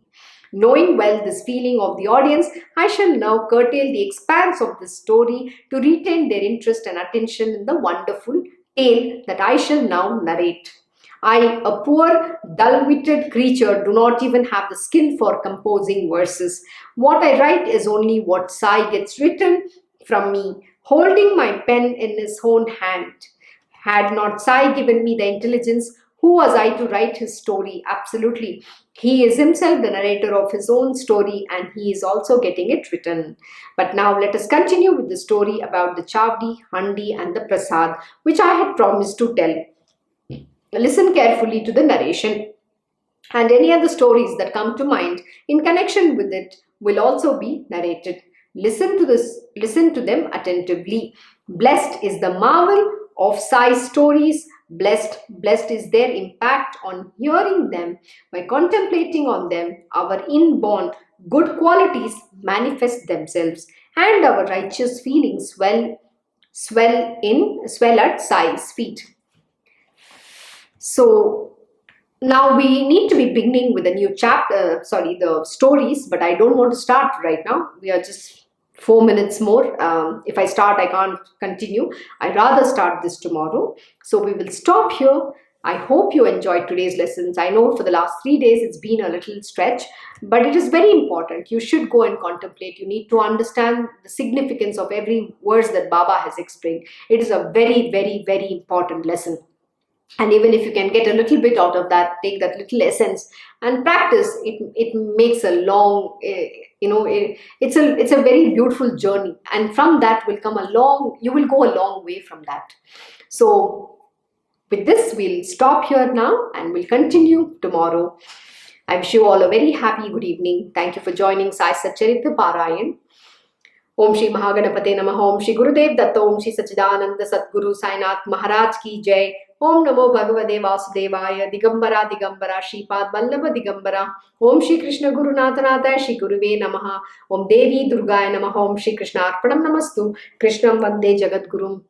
Knowing well this feeling of the audience, I shall now curtail the expanse of this story to retain their interest and attention in the wonderful tale that I shall now narrate. I, a poor, dull-witted creature, do not even have the skill for composing verses. What I write is only what Sai gets written from me, holding my pen in his own hand. Had not Sai given me the intelligence, who was I to write his story? Absolutely. He is himself the narrator of his own story, and he is also getting it written. But now let us continue with the story about the Chavadi, Handi, and the Prasad, which I had promised to tell. Listen carefully to the narration, and any other stories that come to mind in connection with it will also be narrated. Listen to them attentively. Blessed is the marvel of Sai's stories. Blessed is their impact on hearing them. By contemplating on them, our inborn good qualities manifest themselves, and our righteous feelings swell at Sai's feet. So now we need to be beginning with a new chapter, sorry, the stories, but I don't want to start right now. We are just 4 minutes more. If I start, I can't continue. I rather start this tomorrow. So we will stop here. I hope you enjoyed today's lessons. I know for the last 3 days it's been a little stretch, but it is very important. You should go and contemplate. You need to understand the significance of every words that Baba has explained. It is a very, very, very important lesson. And even if you can get a little bit out of that, take that little essence and practice, it makes a long it's a very beautiful journey, and from that will come a long, you will go a long way from that. So with this, we'll stop here now and we'll continue tomorrow. I wish you all a very happy good evening. Thank you for joining Sai Satcharita Parayan. Om Shri Mahaganapate Namaha. Om Shri Gurudev Datta. Om Shri Sachidananda Sadguru Sainath Maharaj Ki Jai. Om Namo Bhagavate Vasudevaya. Digambara Digambara Shripad Vallabha Digambara. Om Shri Krishna Guru Nathanatha Shri Guruve Namaha. Om Devi Durgaya Namaha. Om Shri Krishna Arpanam Namastu. Krishnam Vande Jagat Gurum.